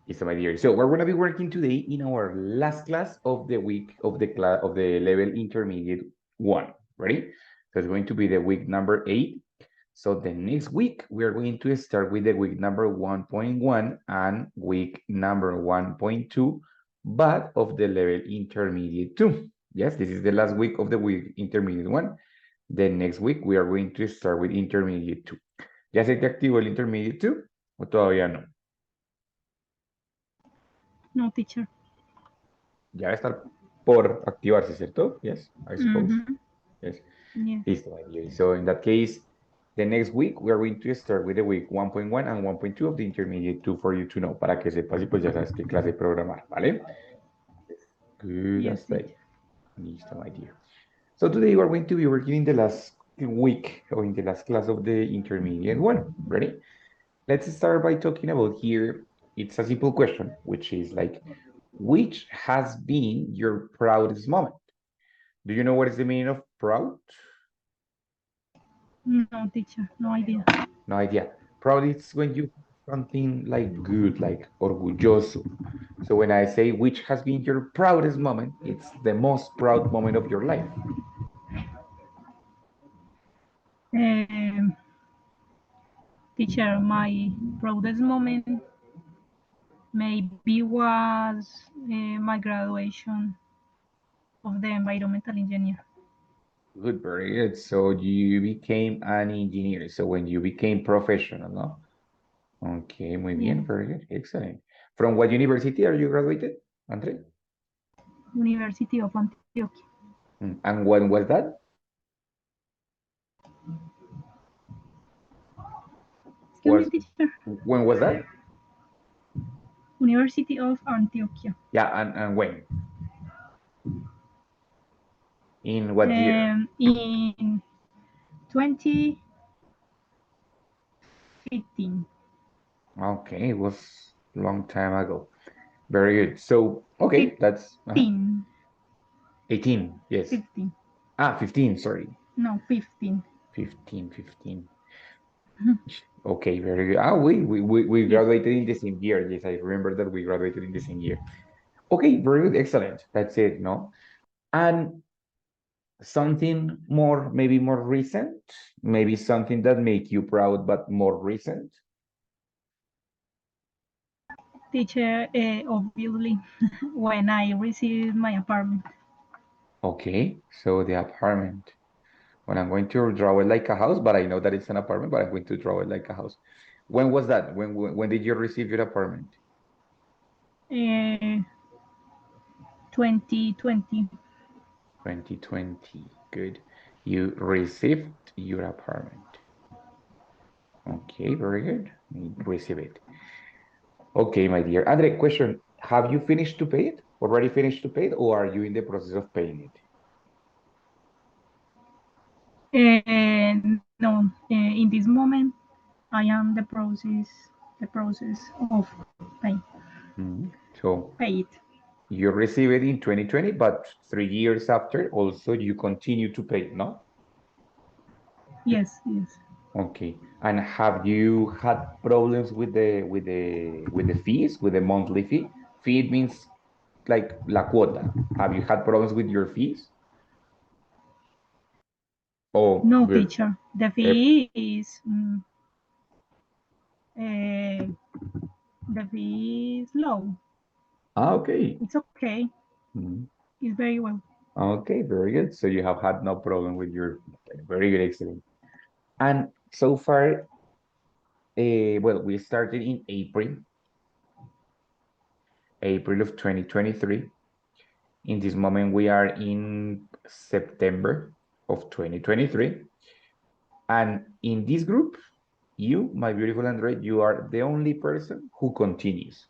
Yes, my dear. So we're going to be working today in our last class of the week of the class of the level intermediate 1. Ready? So it's going to be the week number 8. So the next week we are going to start with the week number 1.1 and week number 1.2, but of the level intermediate 2. Yes, this is the last week of the week intermediate 1. The next week we are going to start with intermediate 2. ¿Ya se te activó el intermediate 2 o todavía no? No, teacher. Ya va a estar por activarse, ¿cierto? Yes, I suppose. Yes. Yes. Listo, my dear. So in that case, the next week we are going to start with the week 1.1 and 1.2 of the intermediate 2 for you to know, para que sepas y pues ya sabes qué clase programar, ¿vale? Good Yes, as right. teacher. Listo, my dear. So today we are going to be working in the last week or in the last class of the intermediate 1. Ready? Let's start by talking about here. It's a simple question, which is like, which has been your proudest moment? Do you know what is the meaning of proud? No, teacher. No idea. No idea. Proud is when you something like good, like orgulloso. So when I say which has been your proudest moment, it's the most proud moment of your life. Um, Teacher, my proudest moment maybe was my graduation of the environmental engineer. Good, very good. So you became an engineer. So when you became professional, no? Okay, muy bien, Yes. very good, excellent. From what university are you graduated, Andre? University of Antioquia. And when was that? Excuse me, teacher. When was that? University of Antioquia. Yeah, and when? In what year? In 2015. Okay, it was a long time ago. Very good. So, okay, that's 15. 18, yes. 15. 15, sorry. No, 15. 15. Okay, very good. We Yes. graduated in the same year. Yes, I remember that we graduated in the same year. Okay, very good, excellent. That's it, no? And something more, maybe more recent, maybe something that make you proud, but more recent. Teacher, obviously, when I received my apartment. Okay, so the apartment. When I'm going to draw it like a house, but I know that it's an apartment, but I'm going to draw it like a house. When was that? When did you receive your apartment? 2020. 2020. Good. You received your apartment. Okay, very good. Receive it. Okay, my dear. Andre, question. Have you finished to pay it? Already finished to pay it, or are you in the process of paying it? No, in this moment, I am the process of So pay it. you receive it in 2020, but 3 years after, also you continue to pay, no? Yes, yes. Okay. And have you had problems with the fees, with the monthly fee? Fee means like la cuota. Have you had problems with your fees? Oh, No, good. teacher. The Eh, fee is uh, the fee is low. okay. It's okay. Mhm. It's very well. Okay, very good. So you have had no problem with your, okay, very good, excellent. And so far, well, we started in April of 2023. In this moment, we are in September of 2023. And in this group, you, my beautiful Android, you are the only person who continues.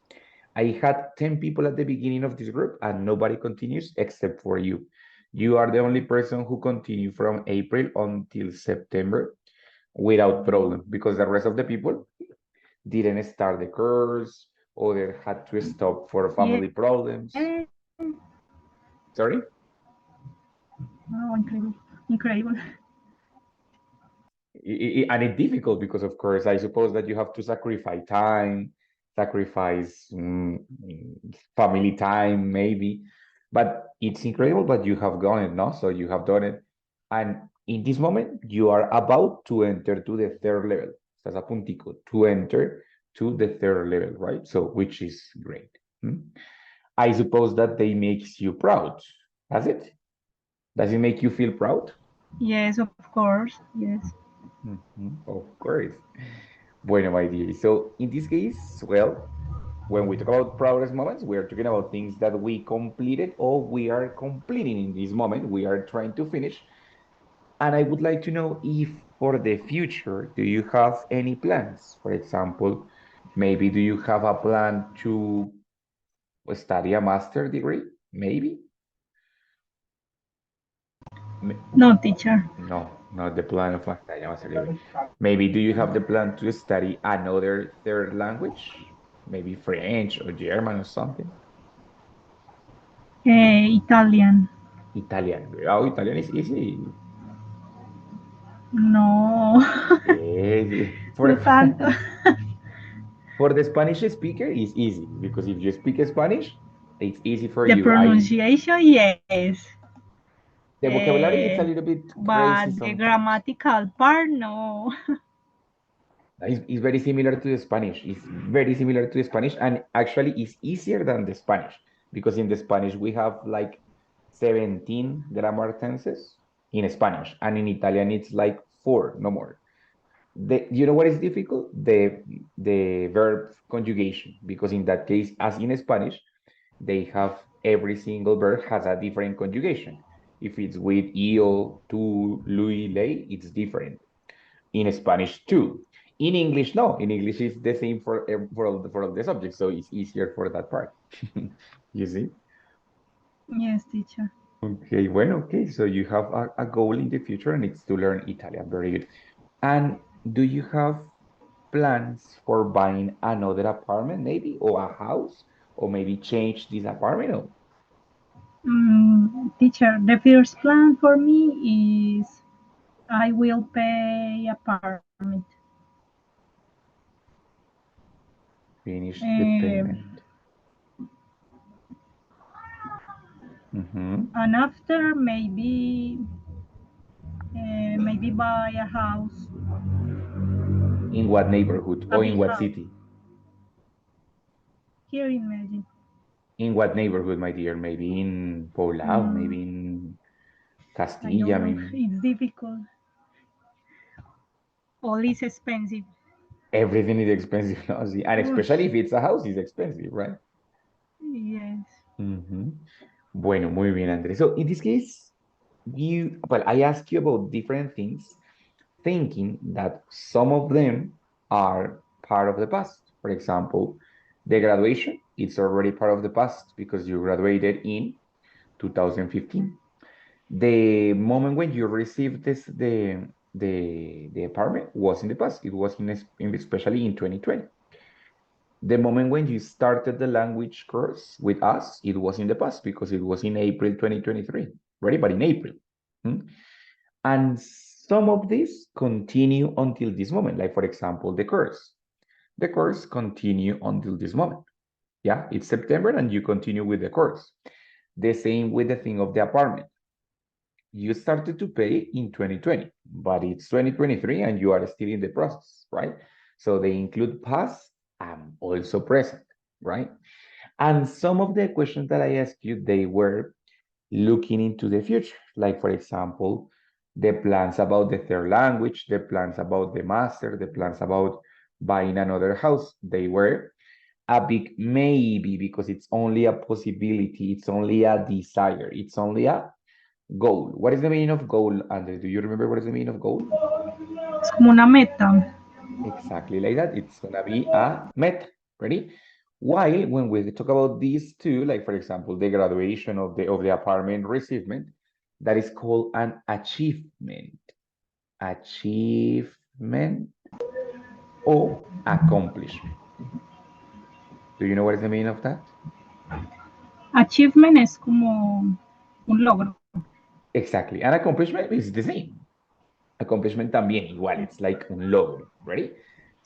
I had 10 people at the beginning of this group and nobody continues except for you. You are the only person who continued from April until September without problem because the rest of the people didn't start the course or they had to stop for Yeah. family problems. Sorry? Oh, incredible. Incredible. And it's difficult because, of course, I suppose that you have to sacrifice time, sacrifice, family time, maybe. But it's incredible that you have gone it, no? So you have done it. And in this moment, you are about to enter to the third level. Estás a puntico to enter to the third level, right? So, which is great. I suppose that they makes you proud. Does it? Does it make you feel proud? Yes, of course. Yes. Of course. Bueno, my dear. So in this case, well, when we talk about proudest moments, we are talking about things that we completed or we are completing in this moment. We are trying to finish. And I would like to know if for the future, do you have any plans? For example, maybe do you have a plan to study a master degree? Maybe? No, teacher. No, not the plan of study a master degree. Maybe do you have the plan to study another third language? Maybe French or German or something? Italian. Italian. Oh, Italian is easy. No, Yes. no tanto. For the Spanish speaker, it's easy because if you speak Spanish, it's easy for The you. pronunciation, yes. The vocabulary it's a little bit crazy But the sometimes. grammatical part, no. It's very similar to the Spanish. It's very similar to the Spanish, and actually, it's easier than the Spanish because in the Spanish we have like 17 grammar tenses in Spanish, and in Italian it's like four, no more. You know what is difficult? The verb conjugation, because in that case, as in Spanish, they have every single verb has a different conjugation. If it's with io, tú, lui, ley, it's different. In Spanish too. In English, no. In English, it's the same for all the subjects, so it's easier for that part. You see? Yes, teacher. Okay, bueno, okay. So you have a goal in the future, and it's to learn Italian. Very good. And do you have plans for buying another apartment, maybe, or a house, or maybe change this apartment? Or Teacher, the first plan for me is I will pay apartment. finish the Um, payment. Mhm. and after maybe buy a house, In what neighborhood a or in big what house city? here in Medellin. In what neighborhood, my dear? Maybe in Poblado, Mm, maybe in I don't Castilla, know. maybe It's difficult. All is expensive. everything is expensive now. See? And especially Oof, if it's a house, it's expensive, right? yes. Bueno, muy bien, Andrés. So in this case, well, I asked you about different things, thinking that some of them are part of the past. For example, the graduation, it's already part of the past because you graduated in 2015. The moment when you received the apartment was in the past. It was especially in 2020. The moment when you started the language course with us, it was in the past because it was in April 2023, right? But in April. And some of these continue until this moment, like for example, the course. The course continue until this moment. Yeah, it's September and you continue with the course. The same with the thing of the apartment. You started to pay in 2020, but it's 2023 and you are still in the process, right? So they include past and also present, right? And some of the questions that I asked you, they were looking into the future. Like, for example, the plans about the third language, the plans about the master, the plans about buying another house. They were a big maybe because it's only a possibility, it's only a desire, it's only a goal. What is the meaning of goal, Andre? Do you remember what is the meaning of goal? Es como una meta. Exactly like that. It's gonna be a meta. Ready? While when we talk about these two, like for example, the graduation of the apartment receivement, that is called an achievement. Achievement or accomplishment. Do you know what is the meaning of that? Achievement es como un logro. Exactly. An accomplishment is the same. Accomplishment también igual. It's like un logro. Ready?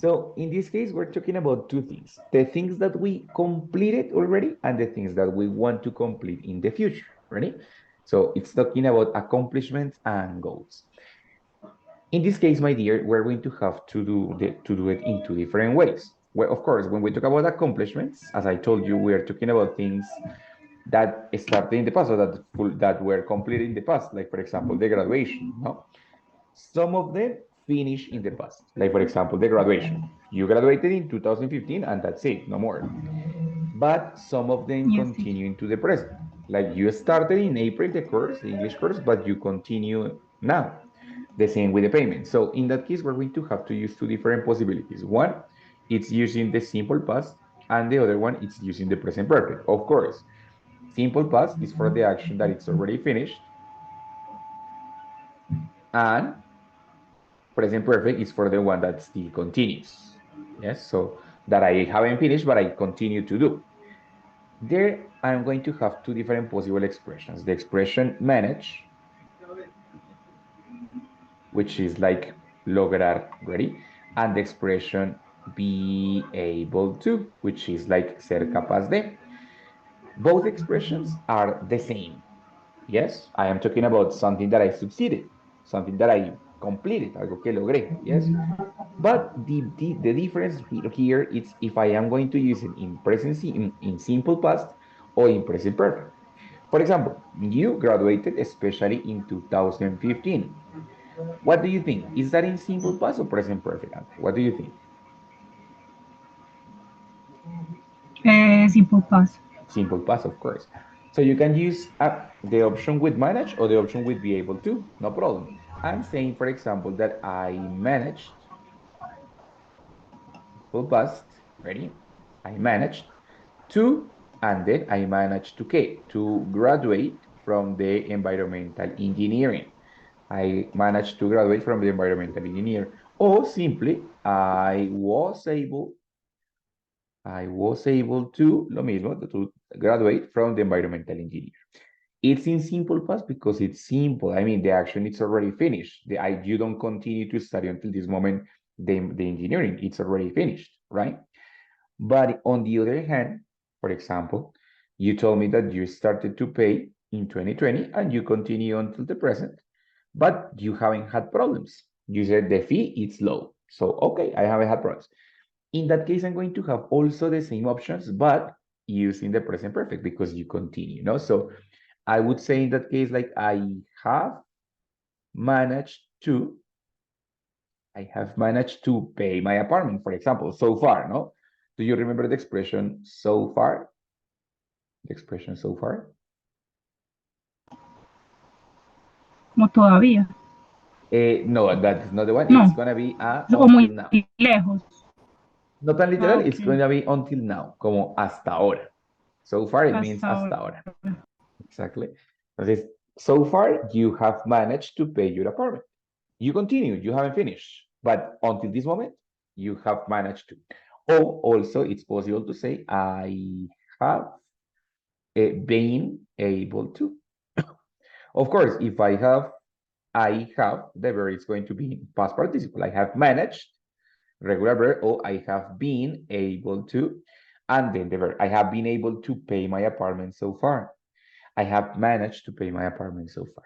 So in this case, we're talking about two things, the things that we completed already and the things that we want to complete in the future, ready? So it's talking about accomplishments and goals. In this case, my dear, we're going to have to do it in two different ways. Well, of course, when we talk about accomplishments, as I told you, we are talking about things that started in the past or that were completed in the past, like for example, the graduation, no? Some of them finish in the past, like for example, the graduation. You graduated in 2015 and that's it, no more. But some of them Yes, teacher. continue into the present. Like you started in April the course, the English course, but you continue now. The same with the payment. So in that case, we're going to have to use two different possibilities. One, it's using the simple past, and the other one, it's using the present perfect. Of course, simple past is for the action that it's already finished, and present perfect is for the one that still continues. Yes, so that I haven't finished, but I continue to do. There, I'm going to have two different possible expressions. The expression manage, which is like lograr, ready? And the expression be able to, which is like ser capaz de. Both expressions are the same. Yes, I am talking about something that I succeeded, something that I completed, algo que logré. Yes, but the difference here is if I am going to use it in present, in simple past or in present perfect. For example, you graduated especially in 2015. What do you think? Is that in simple past or present perfect? What do you think? Simple past. Simple past, of course. So you can use the option with manage or the option with be able to, no problem. I'm saying, for example, that I managed, simple past, ready? I managed to, and then I managed to graduate from the environmental engineering. I managed to graduate from the environmental engineer, or simply I was able to, lo mismo, to graduate from the environmental engineer. It's in simple past because it's simple. I mean, the action is already finished. You don't continue to study until this moment the engineering. It's already finished, right? But on the other hand, for example, you told me that you started to pay in 2020 and you continue until the present, but you haven't had problems. You said the fee is low. So, okay, I haven't had problems. In that case, I'm going to have also the same options, but using the present perfect because you continue, no? So I would say in that case, like have managed to, I have managed to pay my apartment, for example, so far, no? Do you remember the expression so far? The expression so far? Como todavía. No, that's not the one. No. It's gonna be O muy until now. lejos. No tan Ah, literal, it's ok. gonna be until now, como hasta ahora. So far, it means Hasta hasta ahora. ahora. Exactly. Entonces, so far, you have managed to pay your apartment. You continue, you haven't finished, but until this moment, you have managed to. Or also, it's possible to say, I have been able to. Of course, if I have, the verb is going to be past participle. I have managed, regular verb, or I have been able to, and then the verb, I have been able to pay my apartment so far. I have managed to pay my apartment so far.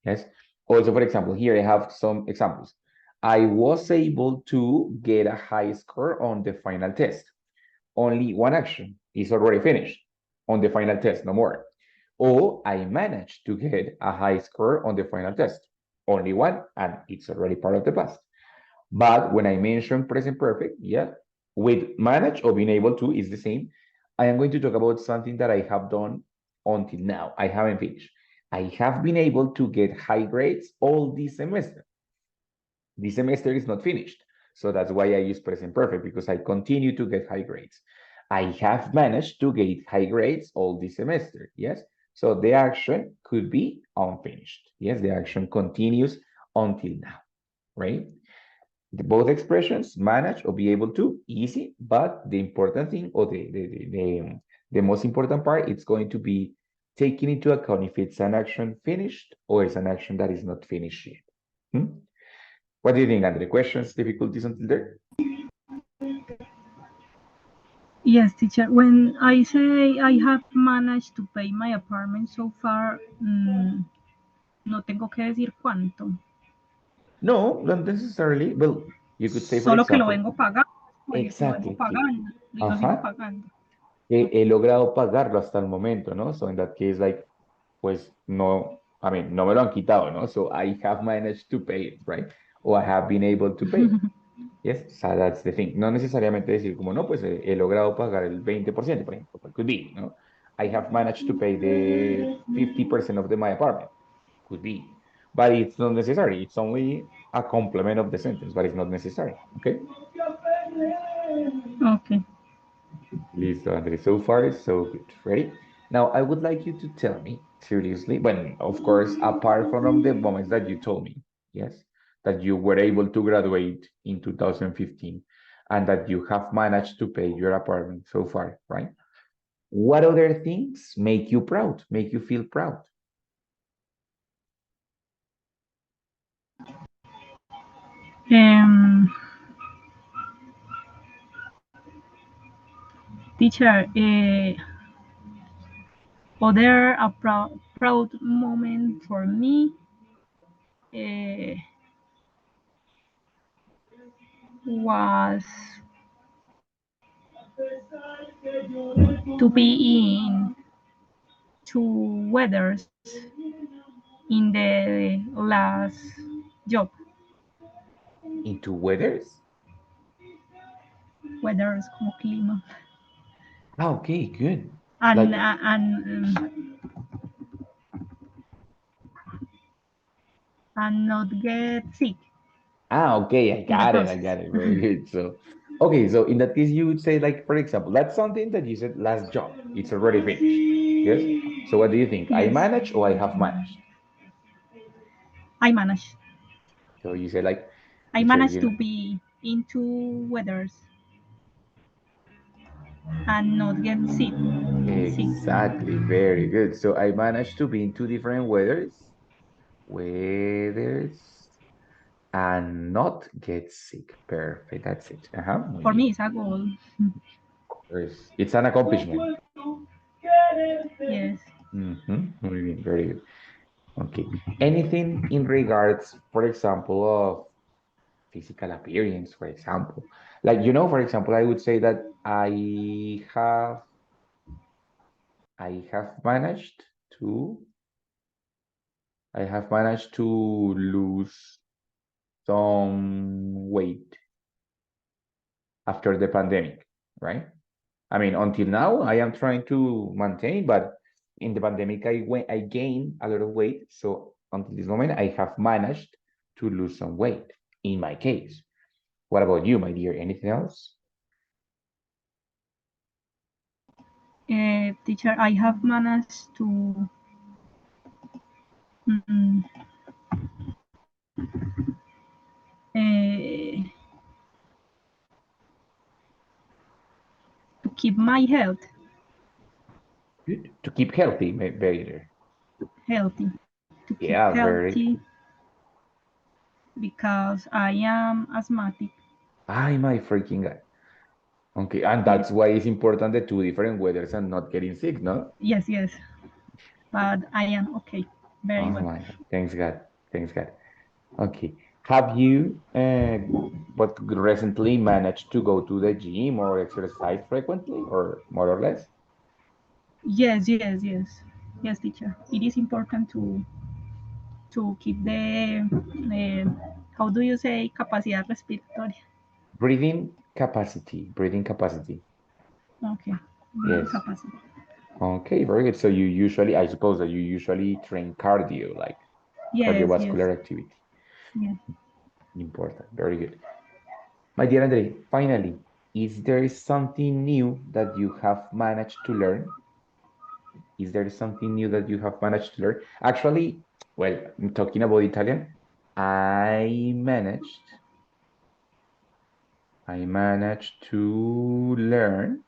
Yes. Also, for example, here I have some examples. I was able to get a high score on the final test. Only one action is already finished on the final test, no more. Or I managed to get a high score on the final test. Only one, and it's already part of the past. But when I mention present perfect, yeah, with manage or being able to is the same. I am going to talk about something that I have done until now. I haven't finished. I have been able to get high grades all this semester. This semester is not finished. So that's why I use present perfect because I continue to get high grades. I have managed to get high grades all this semester. Yes. So the action could be unfinished. Yes, the action continues until now, right? Both expressions, manage or be able to, easy, but the important thing or the most important part, it's going to be taking into account if it's an action finished or it's an action that is not finished yet. What do you think, Andre? Questions, difficulties until there? Yes, teacher. When I say I have managed to pay my apartment so far, no tengo que decir cuánto. No, not necessarily. Well, you could say, for Solo que lo example, vengo pagando. Lo vengo exactly. pagando y lo sigo Ajá. pagando. He logrado pagarlo hasta el momento, ¿no? So in that case, like, pues no, I mean, no me lo han quitado, ¿no? So I have managed to pay it, right? Or I have been able to pay it. Yes, so that's the thing. No necesariamente decir como, no, pues he logrado pagar el 20%, por ejemplo. Could be, ¿no? I have managed to pay the 50% of my apartment. Could be. But it's not necessary. It's only a complement of the sentence, but it's not necessary. Okay? Okay. Listo, Andre. So far, so good. Ready? Now, I would like you to tell me, seriously, but of course, apart from the moments that you told me, yes, that you were able to graduate in 2015 and that you have managed to pay your apartment so far, right? What other things make you proud, make you feel proud? Um, Teacher, other a proud moment for me was to be in two weathers in the last job. Into weathers? Weathers como clima. Ah, okay, good. And, Like, uh, and, um, and not get sick okay, I in the got it, I process. got it. Very good. So, okay, so in that case, you would say, like, for example, that's something that you said last job. It's already finished. Yes. So, what do you think? I Yes, managed or I have managed? I managed. So you say like, I teacher, managed to be into weathers and not get sick. Sick. exactly, very good. So I managed to be in two different weathers, and not get sick. Perfect. That's it. Muy For me, bien. it's a goal. It's an accomplishment. Yes. Muy bien. Very good. Okay. Anything in regards, for example, of physical appearance, for example. Like, for example, I would say that I have managed to I have managed to lose some weight after the pandemic, right? I mean, until now, I am trying to maintain, but in the pandemic, I gained a lot of weight. So until this moment, I have managed to lose some weight in my case. What about you, my dear? Anything else? Teacher, I have managed to mm, uh, to keep my health Good. To keep healthy, better. healthy. To keep Yeah, very. healthy because I am asthmatic. Ay, my freaking God. Okay, and Yes, that's why it's important the two different weathers and not getting sick, no? yes, yes. But I am okay, very Oh well. my God. Thanks God. Thanks God. Okay. Have you but recently managed to go to the gym or exercise frequently or more or less? Yes, yes, yes, yes, teacher. It is important to keep the how do you say capacidad respiratoria? Breathing capacity. Breathing capacity. Okay, breathing Yes. capacity. Okay, very good. So you usually, I suppose that you usually train cardio, like Yes, yes, cardiovascular activity. yes. Important. Very good. My dear Andre, finally, is there something new that you have managed to learn? Is there something new that you have managed to learn? Actually, well, I'm talking about Italian. I managed, I managed to learn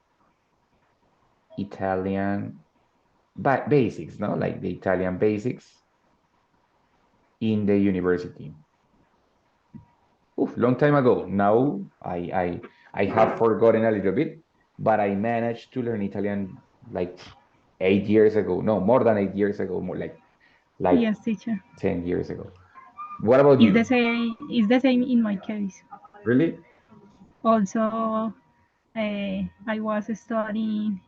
Italian basics, no? Like the Italian basics in the university. Oof, long time ago. Now I have forgotten a little bit, but I managed to learn Italian like 8 years ago. No, more than 8 years ago, more like Yes, teacher. 10 years ago. What about It's you? the same. It's the same in my case. Really? Also, I was studying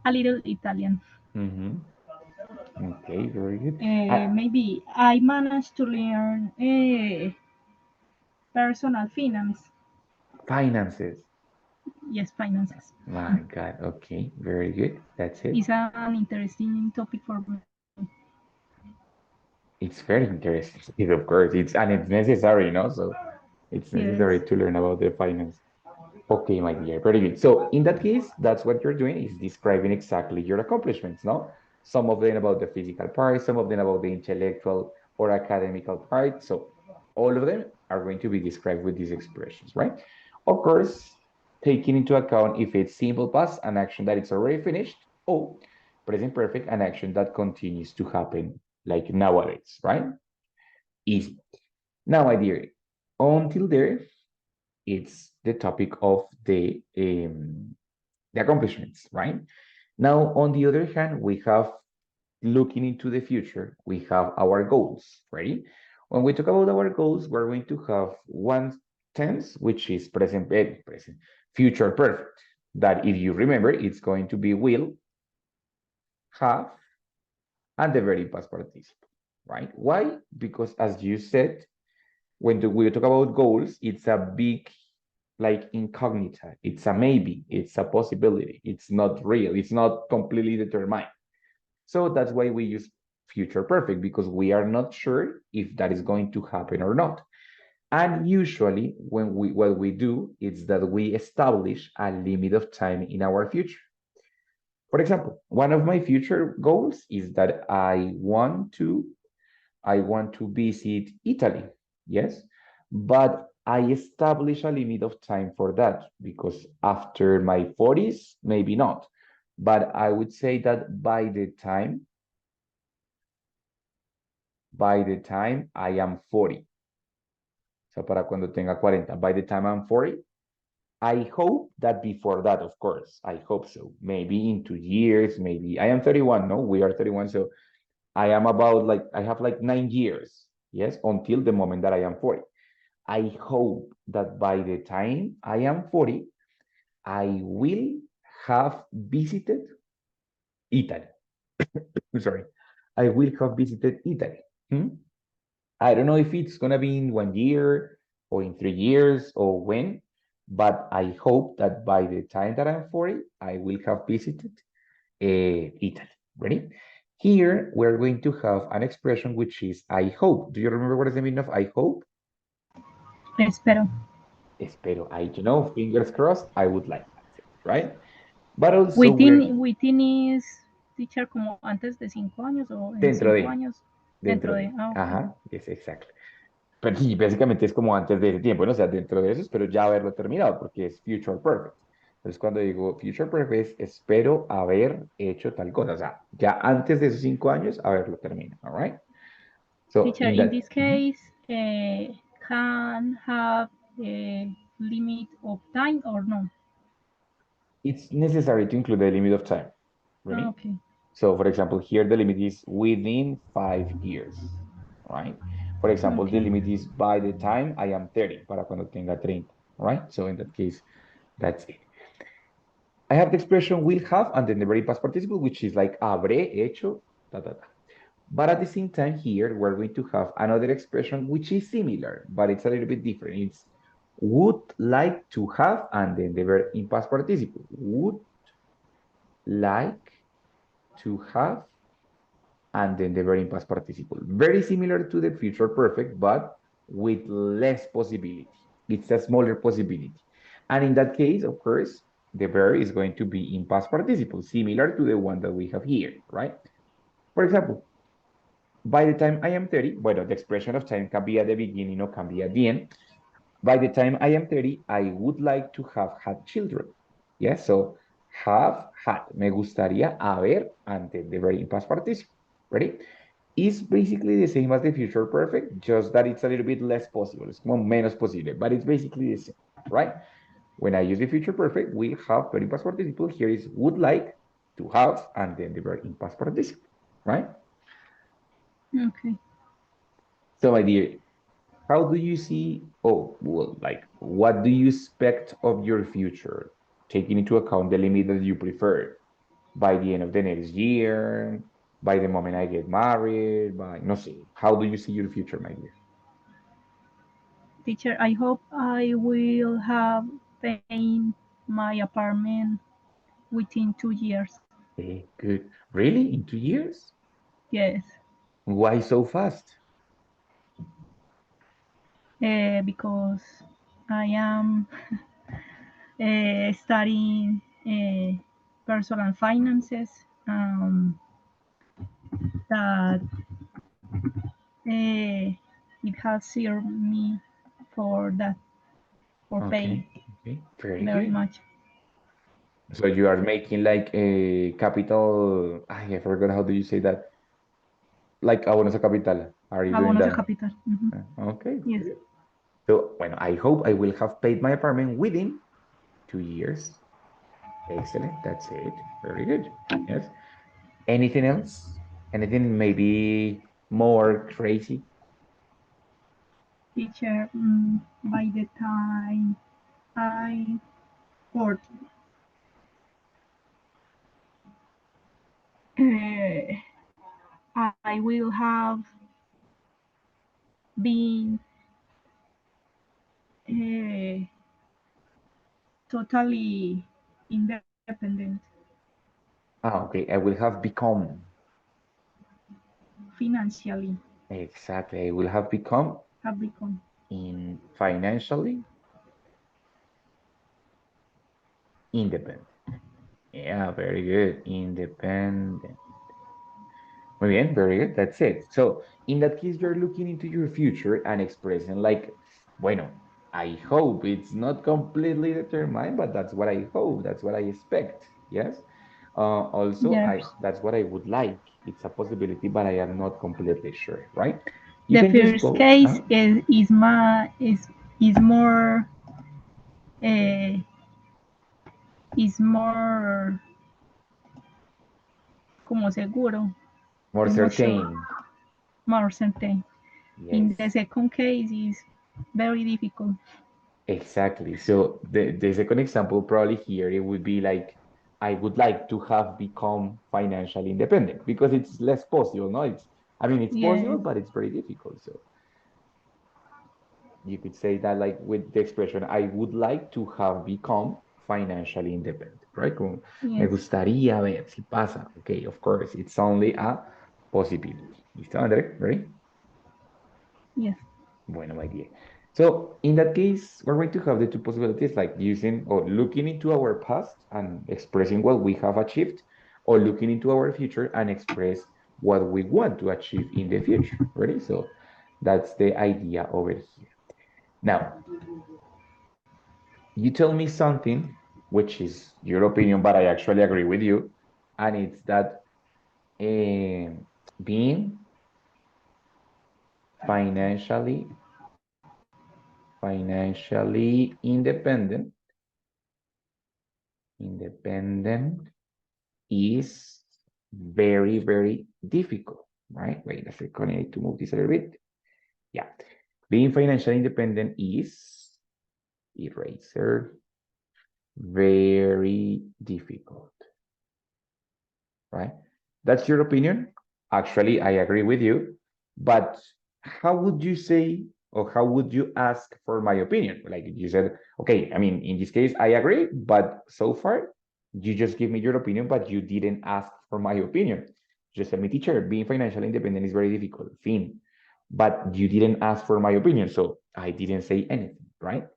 a little Italian. Mm-hmm. Okay, very good. Maybe I managed to learn personal finance. Finances. Yes, finances. My God. Okay, very good. That's it. It's an interesting topic for me. It's very interesting, of course. It's necessary, So it's Yes. necessary to learn about the finance. Okay, my dear, very good. So in that case, that's what you're doing is describing exactly your accomplishments, no? Some of them about the physical part, some of them about the intellectual or academical part. So all of them are going to be described with these expressions, right? Of course, taking into account if it's simple past, an action that it's already finished, or present perfect, an action that continues to happen like nowadays, right? Easy. Now, my dear, until there, it's the topic of the accomplishments, right? Now, on the other hand, we have looking into the future, we have our goals, right? When we talk about our goals, we're going to have one tense, which is present, future perfect. That if you remember, it's going to be will, have, and the very past participle, right? Why? Because as you said, when we talk about goals, it's a big like incognita. It's a maybe, it's a possibility. It's not real. It's not completely determined. So that's why we use future perfect because we are not sure if that is going to happen or not. And usually when what we do is that we establish a limit of time in our future. For example, one of my future goals is that I want to visit Italy. Yes. But I establish a limit of time for that because after my 40s, maybe not. But I would say that by the time I am 40, so para cuando tenga 40, by the time I'm 40, I hope that before that, of course, I hope so. Maybe in 2 years, maybe I am 31, no, we are 31. So I am about I have like 9 years, yes, until the moment that I am 40. I hope that by the time I am 40, I will have visited Italy. Sorry, I will have visited Italy. I don't know if it's going to be in 1 year or in 3 years or when, but I hope that by the time that I'm 40, I will have visited Italy. Ready? Here, we're going to have an expression which is I hope. Do you remember what is the meaning of I hope? Espero. Espero. Fingers crossed, I would like that, right? But also we're Within is, teacher, como antes de 5 años o en dentro cinco de, años. dentro Dentro de. de. Ah, ok. Ajá, yes, exacto. Pero sí, básicamente es como antes de ese tiempo, ¿no? O sea, dentro de eso, pero ya haberlo terminado, porque es future perfect. Entonces, cuando digo future perfect, es espero haber hecho tal cosa. O sea, ya antes de esos 5 años, haberlo terminado, all right? So, Teacher, in in that, this case, can have a limit of time or no? it's necessary to include the limit of time. Ah, Ready? okay. So, for example, here the limit is within 5 years, right? For example, the Okay. limit is by the time I am 30, para cuando tenga 30, right? So, in that case, that's it. I have the expression will have and then the very past participle, which is like habré hecho, ta, ta, ta. But at the same time here, we're going to have another expression which is similar, but it's a little bit different. It's would like to have and then the verb in past participle. Would like to have and then the verb in past participle. Very similar to the future perfect, but with less possibility. It's a smaller possibility. And in that case, of course, the verb is going to be in past participle, similar to the one that we have here, right? For example, by the time I am 30, bueno, the expression of time can be at the beginning or can be at the end. By the time I am 30, I would like to have had children. Yes, so have had. Me gustaría haber antes the very in past participle. Ready? Is basically the same as the future perfect, just that it's a little bit less possible. It's more menos posible, but it's basically the same, right? when I use the future perfect, we have verb in past participle. Here is would like to have, and then the verb in past participle, right? Okay. So, my dear, how do you see, oh, well, like, what do you expect of your future, taking into account the limit that you prefer by the end of the next year, by the moment I get married, by, no sé, how do you see your future, my dear? Teacher, I hope I will have paid my apartment within 2 years. Okay, good. Really? In 2 years? Yes, Why so fast? because I am studying personal finances. That it has served me for that, for pay Okay, okay, very very good. much. So you are making like a capital, I forgot how do you say that? Like abonos a capital. Are you doing Abonos a that? capital. Mhm. Okay, Yes, good. So, bueno, I hope I will have paid my apartment within 2 years. Excellent, that's it. Very good. Yes. Anything else? Anything maybe more crazy? teacher. By the time I 40, I will have been uh, totally independent Ah, okay, I will have become, financially. exactly, I will have become Have become. in financially independent. Yeah, very good. Independent. Muy bien, very good. That's it. So in that case, you're looking into your future and expressing like, bueno, I hope it's not completely determined, but that's what I hope. That's what I expect. Yes. Also, Yes. that's what I would like. It's a possibility, but I am not completely sure, right? You The can just first go. case is more uh, is more como seguro, More is more sure, certain. more certain. In the Yes. second case is very difficult. Exactly. So the second example probably here it would be like I would like to have become financially independent because it's less possible, no? I mean it's possible, Yes, but it's very difficult. So you could say that like with the expression I would like to have become financially independent, right? Como, me yes, gustaría ver si pasa. Okay, of course, it's only a possibility. ¿Listo, André? Ready? yes. Bueno, my dear. So in that case, we're going to have the two possibilities, like using or looking into our past and expressing what we have achieved, or looking into our future and express what we want to achieve in the future. Ready? So that's the idea over here. Now, you tell me something, which is your opinion, but I actually agree with you, and it's that being financially independent is very, very difficult, right? Wait a second, I need to move this a little bit. Yeah. Being financially independent is, eraser, very difficult, right? That's your opinion. Actually, I agree with you. But how would you say, or how would you ask for my opinion? Like you said, okay, I mean, in this case, I agree, but so far, you just give me your opinion, but you didn't ask for my opinion. Just tell me, teacher, being financially independent is very difficult. Thing. But you didn't ask for my opinion, so I didn't say anything, right?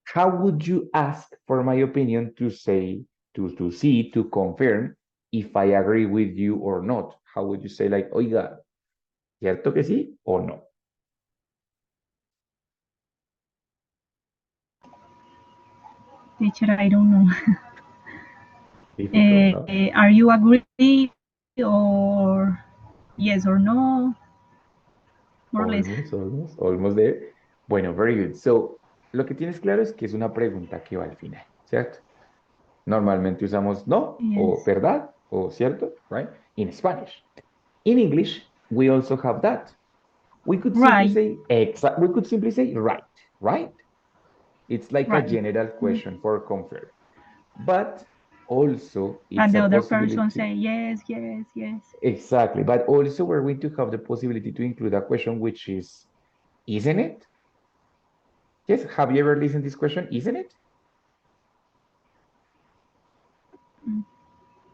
How would you ask for my opinion to say, to see, to confirm if I agree with you or not? How would you say like, oiga, ¿cierto que sí o no? Teacher, I don't know. Difficult, huh? Are you agree or yes or no? More or less. Almost there. Bueno, very good. So lo que tienes claro es que es una pregunta que va al final, ¿cierto? Normalmente usamos no o Yes. verdad o cierto, right? In Spanish. In English, we also have that. We could simply Right. say we could simply say right, right? It's like a Right. general question for confirm. But also And it's the a other person possibility. say yes, yes, yes. Exactly. But also we're going to have the possibility to include a question which is, isn't it? Yes. Have you ever listened to this question? Isn't it? Mm.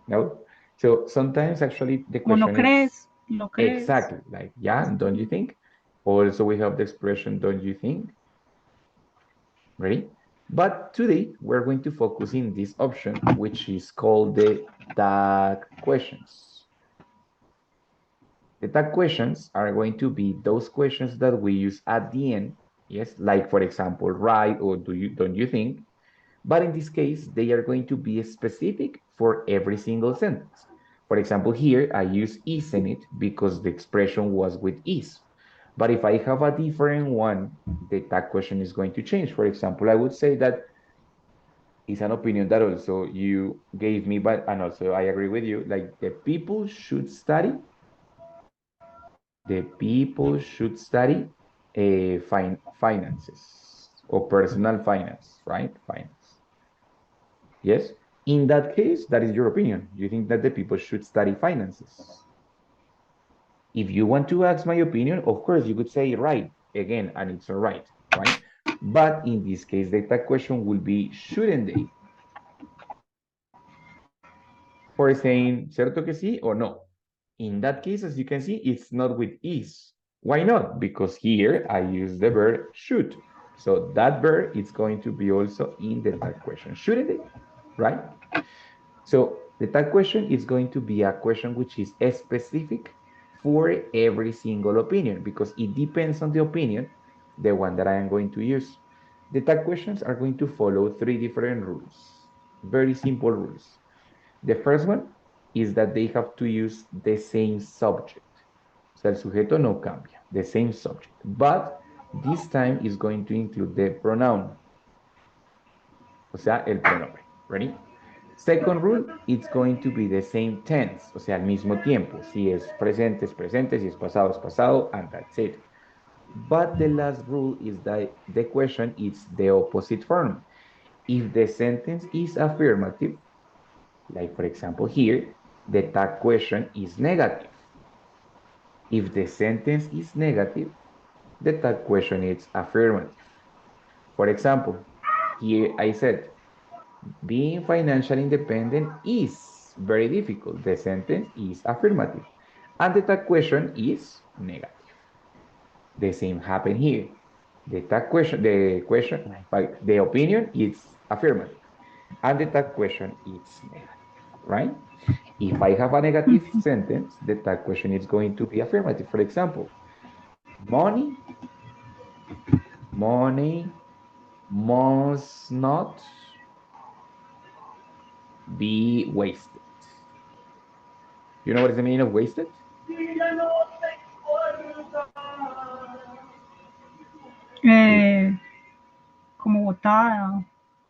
No. So sometimes actually the O no question is crees, lo crees. exactly like, yeah, don't you think? Also, we have the expression, don't you think? Ready? But today we're going to focus in this option, which is called the tag questions. The tag questions are going to be those questions that we use at the end. Yes, like for example, right or don't you think? But in this case, they are going to be specific for every single sentence. For example, here I use isn't it because the expression was with is. But if I have a different one, the tag question is going to change. For example, I would say that is an opinion that also you gave me, but and also I agree with you. Like the people should study. The people should study finances or personal finance, right? Finance. Yes. In that case, that is your opinion. You think that the people should study finances. If you want to ask my opinion, of course, you could say right again, and it's all right, right? But in this case, the tag question will be shouldn't they? For saying cierto que sí or no. In that case, as you can see, it's not with is. Why not? Because here I use the verb should. So that verb is going to be also in the tag question. Shouldn't it? Right? So the tag question is going to be a question which is specific for every single opinion because it depends on the opinion, the one that I am going to use. The tag questions are going to follow three different rules, very simple rules. The first one is that they have to use the same subject. O sea, el sujeto no cambia, the same subject. But this time is going to include the pronoun, o sea, el pronombre. Ready? Second rule, it's going to be the same tense, o sea, al mismo tiempo. Si es presente, si es pasado, and that's it. But the last rule is that the question is the opposite form. If the sentence is affirmative, like for example here, the tag question is negative. If the sentence is negative, the tag question is affirmative. For example, here I said, being financially independent is very difficult. The sentence is affirmative. And the tag question is negative. The same happened here. The opinion is affirmative. And the tag question is negative, right? If I have a negative Mhm. sentence, the tag question is going to be affirmative. For example, money must not be wasted. You know what is the meaning of wasted? Eh, como botada,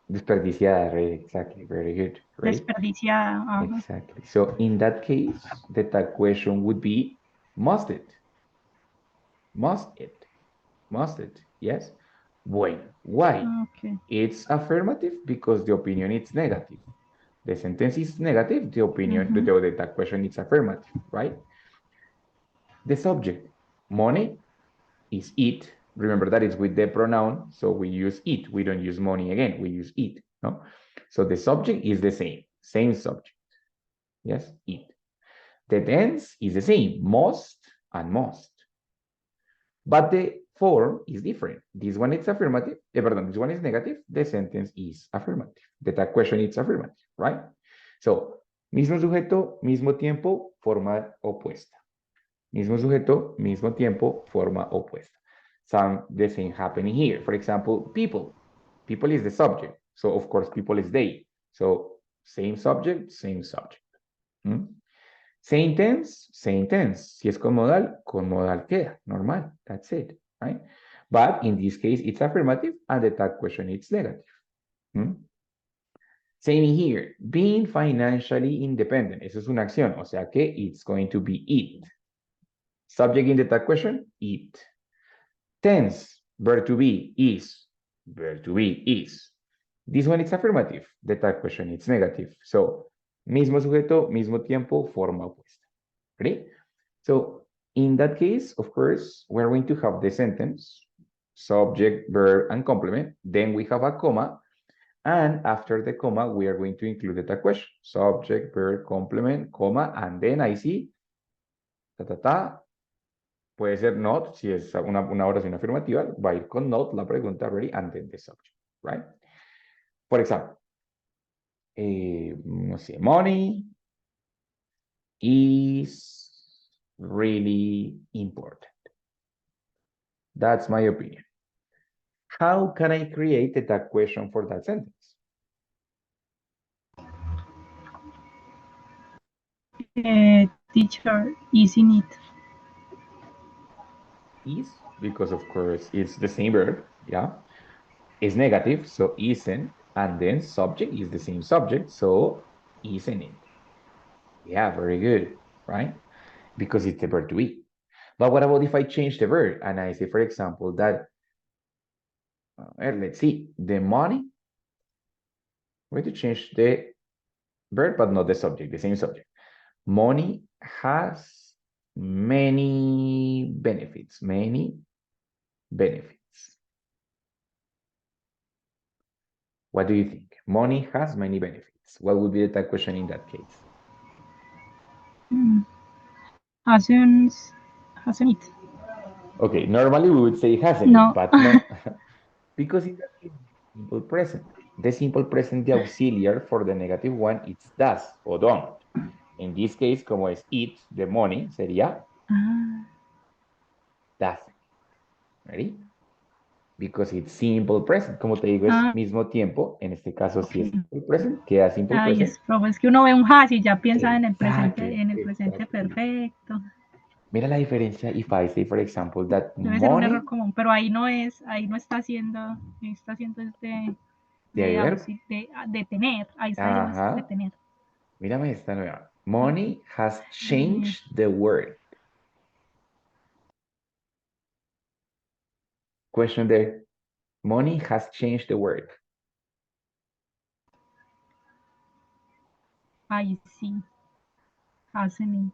Desperdiciada, right? Exactly. Very good. Ready? desperdiciada. Ajá. Exactly. So in that case, the tag question would be must it? Must it? Must it? Yes? Bueno. Why? Okay. It's affirmative because the opinion is negative. The sentence is negative, the opinion, Mhm. the tag question is affirmative, right? The subject, money, is it. Remember that it's with the pronoun, so we use it. We don't use money again, we use it, no? So the subject is the same subject. Yes, it. The tense is the same, must and must. But the form is different. This one is affirmative, this one is negative, the sentence is affirmative. The tag question is affirmative, right? So, mismo sujeto, mismo tiempo, forma opuesta. Mismo sujeto, mismo tiempo, forma opuesta. The same happening here. For example, people. People is the subject. So, of course, people is they. So, same subject, same subject. ¿Mm? Same tense, same tense. Si es con modal queda, normal. That's it, right? But in this case, it's affirmative, and the tag question is negative. Same here, being financially independent. Eso es una acción, o sea que it's going to be it. Subject in the tag question, it. Tense, verb to be, is. Verb to be, is. This one is affirmative. The tag question is negative. So, mismo sujeto, mismo tiempo, forma opuesta. Ready? So, in that case, of course, we're going to have the sentence, subject, verb, and complement. Then we have a comma. And after the comma, we are going to include the tag question. Subject, verb, complement, comma, and then I see, puede ser not, si es una oración afirmativa, va a ir con not, la pregunta, ready, and then the subject, right? For example, no sé, money is really important. That's my opinion. How can I create a tag question for that sentence? Teacher, isn't it? Is, because of course it's the same verb, yeah. Is negative, so isn't, and then subject is the same subject, so isn't it? Yeah, very good, right? Because it's the verb to be. But what about if I change the verb and I say, for example, that, let's see, the money, we're going to change the verb, but not the subject, the same subject. Money has many benefits, many benefits. What do you think? Money has many benefits. What would be the tag question in that case? Hasn't it? Okay, normally we would say hasn't No. it, but no, because in that case, simple present. The simple present, the auxiliary for the negative one, it's does or don't. In this case, como es it, the money, sería doesn't. Ready? Because it's simple present. Como te digo, es mismo tiempo. En este caso, si es simple present, queda simple present. Yes, pero es que uno ve un has y ya piensa Exactly, en el presente exactly. perfecto. Mira la diferencia if I say, for example, that Debe ser un money, error común, pero ahí no está haciendo de tener, ahí está diciendo de tener. Mírame esta nueva. Money has changed the word. Question there. Money has changed the word. I see. Hasn't it?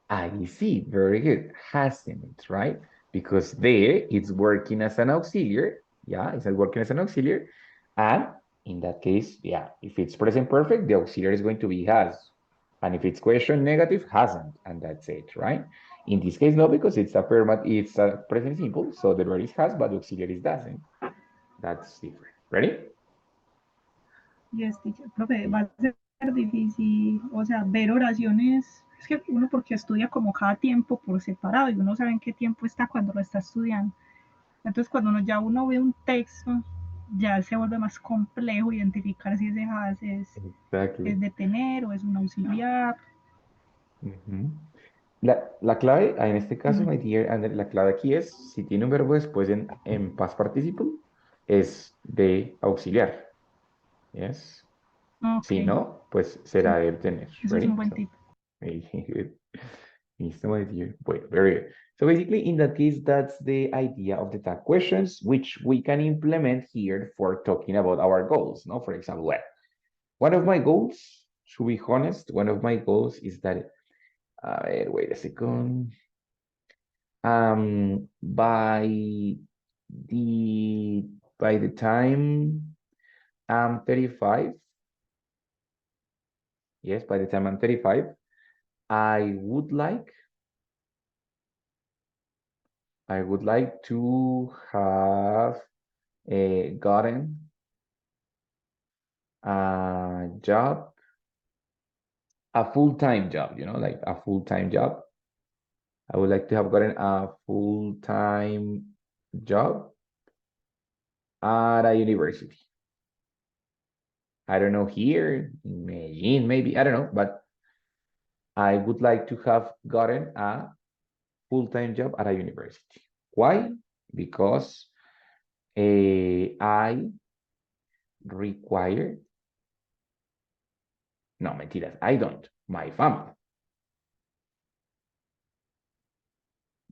I see. Very good. Hasn't it, right? Because there it's working as an auxiliary. Yeah, it's working as an auxiliary. And in that case, yeah, if it's present perfect, the auxiliary is going to be has. And if it's question negative, hasn't. And that's it, right? In this case, no, because it's affirmative, it's a present simple. So the verb is has, but the auxiliary is doesn't. That's different. Ready? Yes, teacher. Profe, va a ser difícil, o sea, ver oraciones. Es que uno porque estudia como cada tiempo por separado y uno sabe en qué tiempo está cuando lo está estudiando. Entonces, cuando uno ve un texto, ya se vuelve más complejo identificar si ese has es de tener o es un auxiliar. La clave en este caso, my dear, la clave aquí es, si tiene un verbo después en past participle, es de auxiliar. Yes. Okay. Si no, pues será de tener. Eso Ready? es un buen tip. Listo, my dear. Well, very good. So basically, in that case, that's the idea of the tag questions, which we can implement here for talking about our goals. No, for example, well, one of my goals, to be honest, one of my goals is that, wait a second. By the time I'm 35, yes, by the time I'm 35, I would like to have gotten a job, a full-time job, like a full-time job. I would like to have gotten a full-time job at a university. I don't know, here in Medellin, maybe, I don't know, but I would like to have gotten a full-time job at a university. Why? Because I require, no, mentiras, I don't, my family.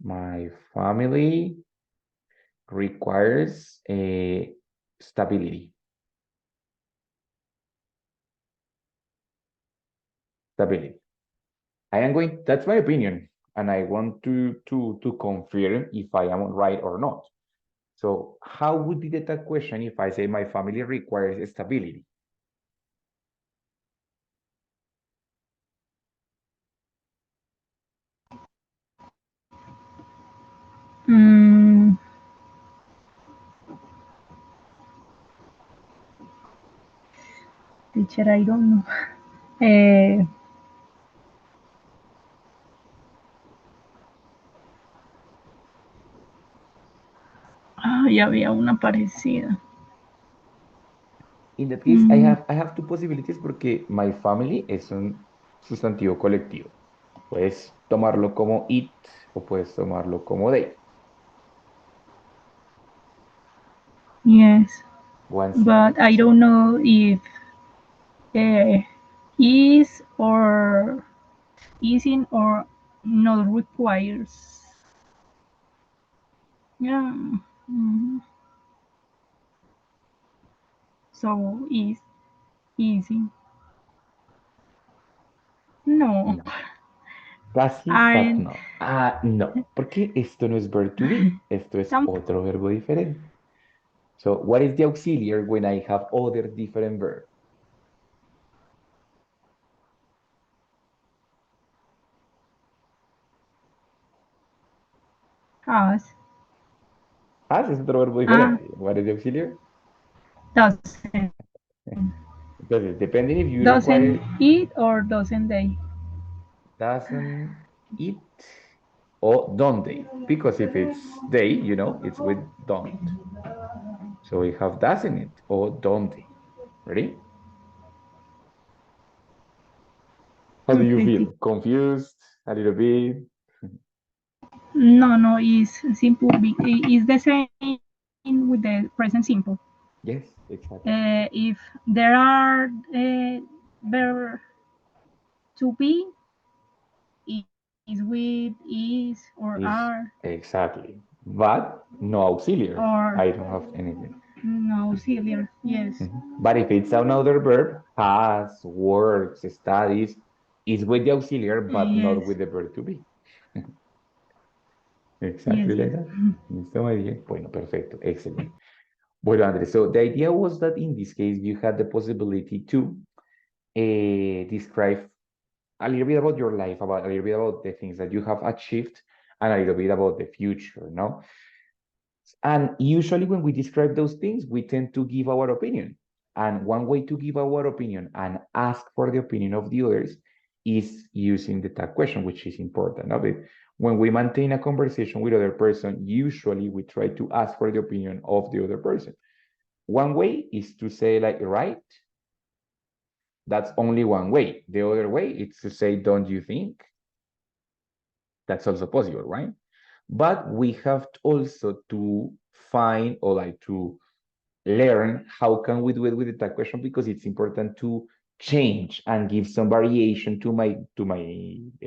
My family requires a stability. Stability. I am going, that's my opinion, and I want to confirm if I am right or not. So how would be the tag question if I say my family requires stability? Teacher, I don't know. Ya había una parecida. In that case, I have two possibilities porque my family es un sustantivo colectivo. Puedes tomarlo como it o puedes tomarlo como they. Yes, One but I don't know if is or isn't or not requires. Yeah. So is easy. No. No. Casi, but Aren't. no. Ah, no, porque esto no es verb to be, esto es otro verbo diferente. So, what is the auxiliary when I have other different verb? Has. Has es otro verbo diferente. What is the auxiliary? Doesn't. Entonces, depending if you Doesn't require eat or doesn't they? doesn't eat or don't they? Because if it's they, you know, it's with don't. So we have doesn't it or don't they. Ready? How do you feel? Confused? A little bit? No, it's simple. It's the same with the present simple. Yes, exactly. If there are verb to be, is with, is, or Is are, exactly. But no auxiliary. or I don't have anything. no auxiliary. Yes. But if it's another verb, has, works, studies, is with the auxiliary, but not Yes. with the verb to be. Yes, Exactly like yes. that. ¿Listo, María? Bueno, perfecto. Excellent. Bueno, Andres, so the idea was that in this case, you had the possibility to describe a little bit about your life, about a little bit about the things that you have achieved, and a little bit about the future, no? And usually when we describe those things, we tend to give our opinion. And one way to give our opinion and ask for the opinion of the others is using the tag question, which is important. No? But when we maintain a conversation with other person, usually we try to ask for the opinion of the other person. One way is to say like, right? That's only one way. The other way is to say, don't you think? That's also possible, right? But we have also to find or like to learn how can we do it with the tag question because it's important to change and give some variation to my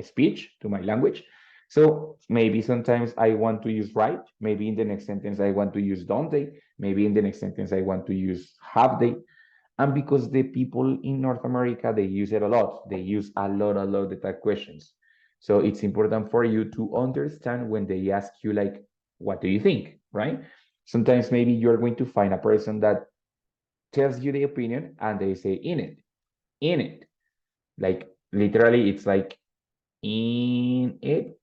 speech, to my language. So maybe sometimes I want to use right. Maybe in the next sentence I want to use don't they. Maybe in the next sentence I want to use have they. And because the people in North America, they use it a lot. They use a lot the tag questions. So it's important for you to understand when they ask you like, what do you think, right? Sometimes maybe you're going to find a person that tells you the opinion and they say in it. Like literally it's like in it,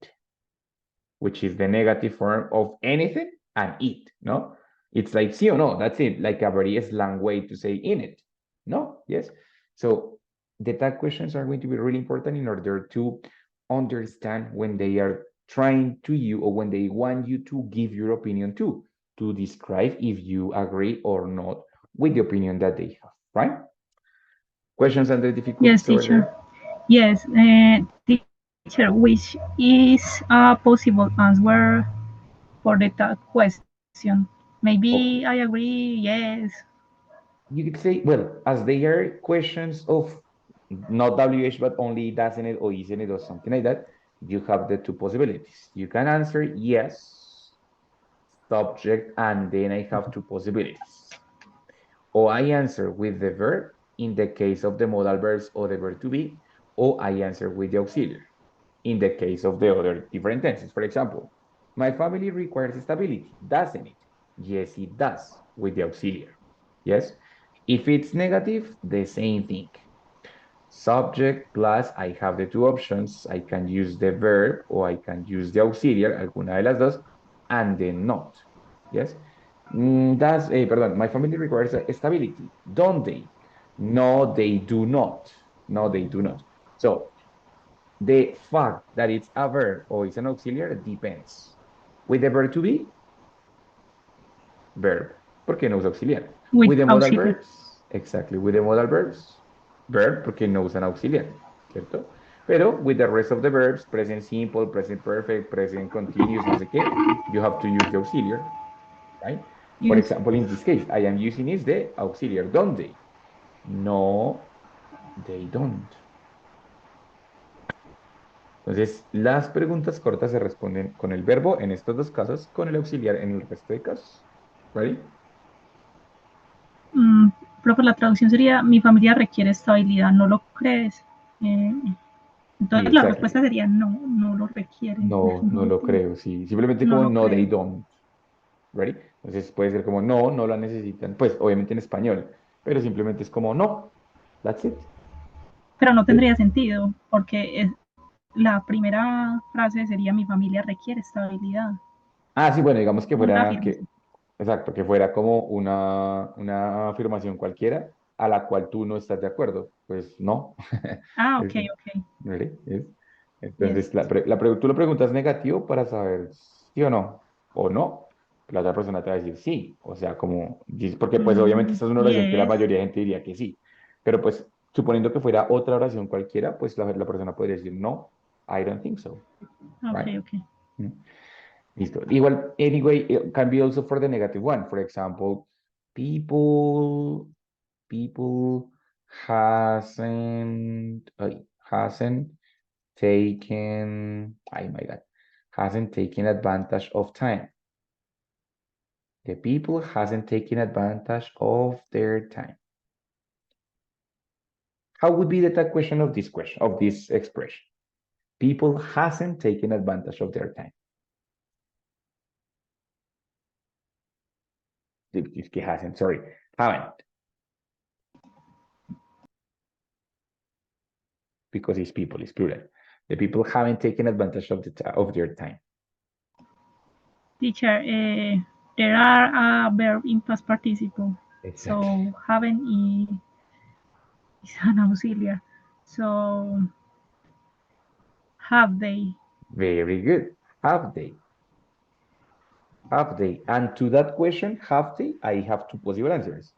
which is the negative form of anything and it, no? It's like sí or no, that's it, like a very slang way to say in it, no? Yes? So the tag questions are going to be really important in order to understand when they are trying to you or when they want you to give your opinion to describe if you agree or not with the opinion that they have, right? Questions and the Yes, difficulties over teacher. there? Yes, teacher, which is a possible answer for the tag question? Maybe I agree, yes. You could say, well, as they are questions of not WH, but only doesn't it or isn't it or something like that, you have the two possibilities. You can answer yes, subject, and then I have two possibilities. Or I answer with the verb in the case of the modal verbs or the verb to be, or I answer with the auxiliary in the case of the other different tenses. For example, my family requires stability, doesn't it? Yes, it does, with the auxiliary. Yes? If it's negative, the same thing. Subject plus, I have the two options. I can use the verb or I can use the auxiliary, alguna de las dos, and then not. Yes? Perdón, my family requires stability, don't they? No, they do not. No, they do not. So the fact that it's a verb or it's an auxiliary depends. With the verb to be, verb, porque no usa auxiliar. With With the modal auxiliary. verbs, exactly. With the modal verbs, verb, porque no usan auxiliar, ¿cierto? Pero with the rest of the verbs, present simple, present perfect, present continuous, no sé qué, you have to use the auxiliary, right? For Yes. example, in this case, I am using is the auxiliary, don't they? No, they don't. Entonces, las preguntas cortas se responden con el verbo en estos dos casos, con el auxiliar en el resto de casos. ¿Ready? Profe, la traducción sería, mi familia requiere estabilidad, ¿no lo crees? Sí, Entonces la exacto. respuesta sería no, no lo requieren, No, no no lo lo tienen, creo, sí. Simplemente no como lo no, they creo. don't. ¿Ready? Entonces puede ser como no, no la necesitan. Pues obviamente en español, pero simplemente es como no. That's it. Pero no ¿Sí? tendría sentido, porque la primera frase sería mi familia requiere estabilidad, Ah, sí, bueno, digamos que como una fuera que, afirmación. exacto, que fuera como una afirmación cualquiera a la cual tú no estás de acuerdo. Pues no. Ah, ok, Es- ok. ¿Ready? Yes. Yes. Entonces, tú lo preguntas negativo para saber sí o no. La otra persona te va a decir sí. O sea, como, porque pues obviamente esta es una oración que la Yes. mayoría de gente diría que sí. Pero pues, suponiendo que fuera otra oración cualquiera, pues la persona podría decir no, I don't think so. Ok, Right? ok. Mm. Listo. Igual, anyway, it can be also for the negative one. For example, people hasn't taken, oh my God, hasn't taken advantage of time. The people hasn't taken advantage of their time. How would be the question of this expression? People hasn't taken advantage of their time. It's que hasn't, sorry, haven't. Because it's people, it's plural. The people haven't taken advantage of their time. Teacher, there are a verb in past participle. Exactly. So haven't is an auxiliary. So have they? Very good. Have they? Have they? And to that question, have they? I have two possible answers.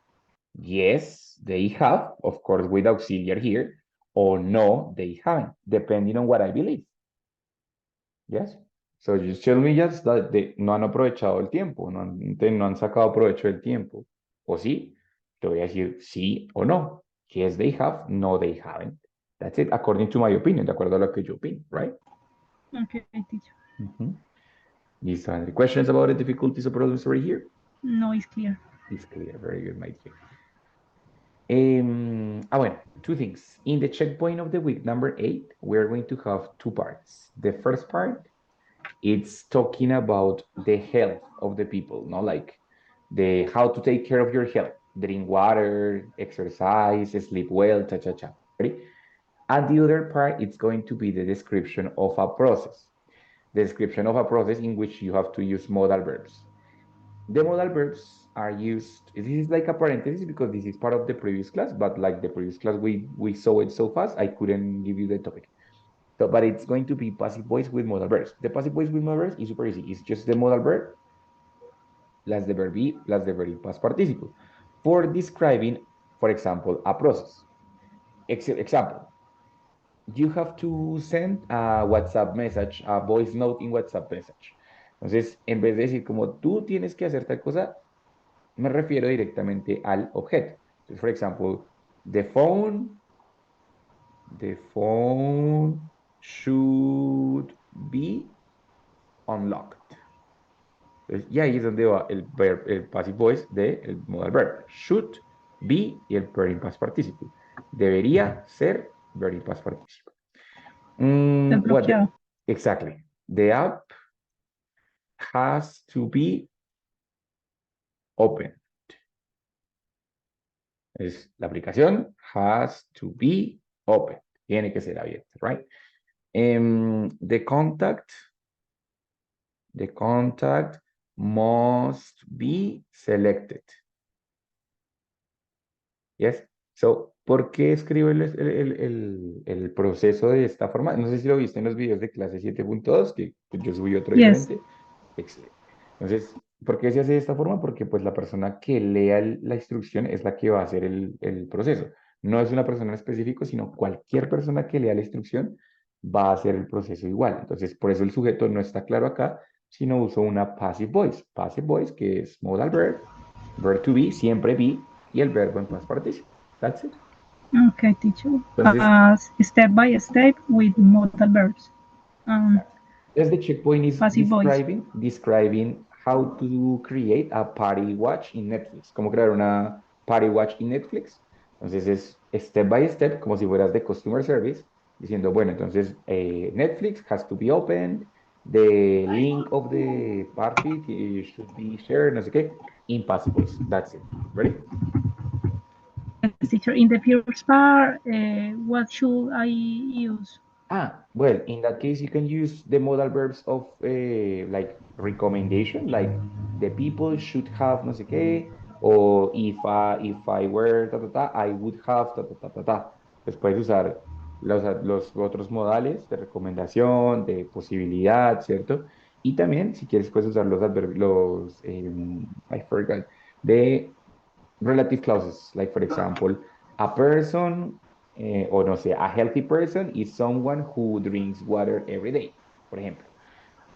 Yes, they have, of course, with auxiliary here, or no, they haven't, depending on what I believe. Yes? So you tell me just that no han aprovechado el tiempo, no han sacado provecho del tiempo. ¿O sí? Te voy a decir sí o no. Yes, they have. No, they haven't. That's it, according to my opinion, de acuerdo a lo que yo opino, right? Okay, teacher. These are the questions about the difficulties of problem story here. No, it's clear. It's clear, very good, my dear. Bueno, two things. In the checkpoint of the week number 8, we're going to have two parts. The first part, it's talking about the health of the people, no, like the how to take care of your health, drink water, exercise, sleep well, cha cha cha. Ready? And the other part, it's going to be the description of a process. The description of a process in which you have to use modal verbs. The modal verbs are used, this is like a parenthesis because this is part of the previous class, but like the previous class, we saw it so fast, I couldn't give you the topic. So, but it's going to be passive voice with modal verbs. The passive voice with modal verbs is super easy. It's just the modal verb plus the verb be plus the verb past participle for describing, for example, a process. Example, you have to send a WhatsApp message, a voice note in WhatsApp message. Entonces, en vez de decir como tú tienes que hacer tal cosa, me refiero directamente al objeto. Entonces, por ejemplo, the phone should be unlocked. Entonces, y ahí es donde va el passive voice del modal verb. Should be y el present past participle. Debería ser verb past participle. Desbloqueado. Exactly. The app has to be open. La aplicación has to be open. Tiene que ser abierta, right? The contact must be selected. Yes. So, ¿por qué escribo el proceso de esta forma? No sé si lo viste en los videos de clase 7.2, que pues, yo subí otro Yes. diferente. Excelente. Entonces, ¿por qué se hace de esta forma? Porque pues la persona que lea la instrucción es la que va a hacer el proceso. No es una persona en específico, sino cualquier persona que lea la instrucción va a hacer el proceso igual. Entonces, por eso el sujeto no está claro acá, sino uso una passive voice. Passive voice, que es modal verb, verb to be, siempre be, y el verbo en past participle. That's it. Okay, teacher. Entonces, Step by step with modal verbs. as the checkpoint is Passive voice. describing how to create a party watch in Netflix, cómo crear una party watch in Netflix. Entonces es step by step, como si fueras de customer service, diciendo, bueno, entonces Netflix has to be opened, the link of the party should be shared, no sé qué, in passive voice. That's it. Ready? Yes, teacher. In the first part, what should I use? Well, in that case, you can use the modal verbs of like recommendation, like the people should have no sé qué, o if I were ta ta ta, I would have ta ta ta ta ta. Pues puedes usar los otros modales de recomendación, de posibilidad, ¿cierto? Y también, si quieres, puedes usar los adverbios, I forgot, de relative clauses, like for example, a person, o no sé, a healthy person is someone who drinks water every day, por ejemplo.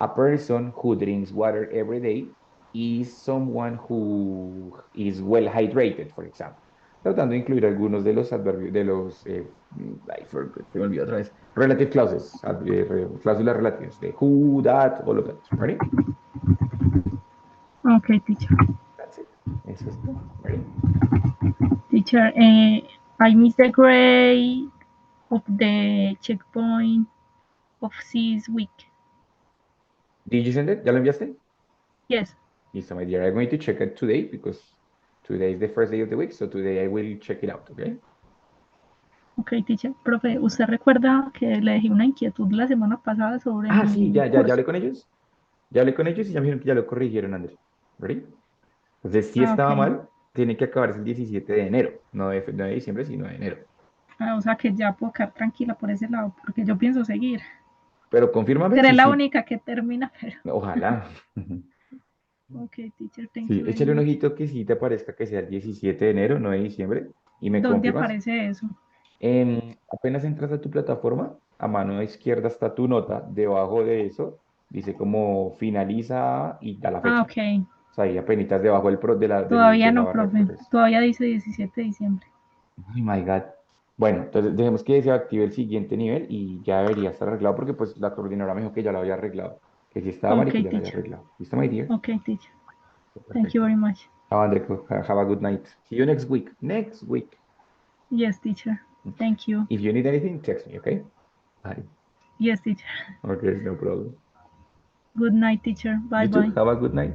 A person who drinks water every day is someone who is well hydrated, for example. Tratando de incluir algunos de los adverbios, de los, se me olvidó otra vez, relative clauses, cláusulas relativas, de who, that, all of that, ready? Okay, teacher. That's it. Eso es todo. Ready? Teacher, I missed the grade of the checkpoint of this week. Did you send it? ¿Ya lo enviaste? Yes. Listo, my dear. I'm going to check it today because today is the first day of the week, so today I will check it out, okay? Ok, teacher. Profe, ¿usted recuerda que le dejé una inquietud la semana pasada sobre Sí, mi ya curso? hablé con ellos. Ya hablé con ellos y ya me dijeron que ya lo corrigieron, Andrés. ¿Ready? Entonces, si estaba Ok. mal, tiene que acabarse el 17 de enero, no de diciembre, sino de enero. O sea que ya puedo quedar tranquila por ese lado, porque yo pienso seguir. Pero confírmame Seré si la sí. única que termina, pero... Ojalá. Ok, teacher, thank Sí, you very échale un much. ojito que sí te parezca que sea el 17 de enero, no de diciembre, y me ¿Dónde confirmas. aparece eso? Apenas entras a tu plataforma, a mano izquierda está tu nota, debajo de eso dice como finaliza y da la fecha. Ok. O sea, ahí apenas debajo Todavía de la no, barra de profe. progreso. Todavía dice 17 de diciembre. Ay, my God. Bueno, entonces dejemos que se active el siguiente nivel y ya debería estar arreglado porque pues la coordinadora me dijo que ya lo había arreglado, que si estaba mal y Ok, que ya lo había teacher. arreglado. ¿Listo, my dear? Ok, teacher. Thank you Perfecto. very much. Chao, André, have a good night. See you next week. Next week. Yes, teacher. Thank you. If you need anything, text me, okay? Bye. Yes, teacher. Okay, no problem. Good night, teacher. Bye You too. bye. Have a good night.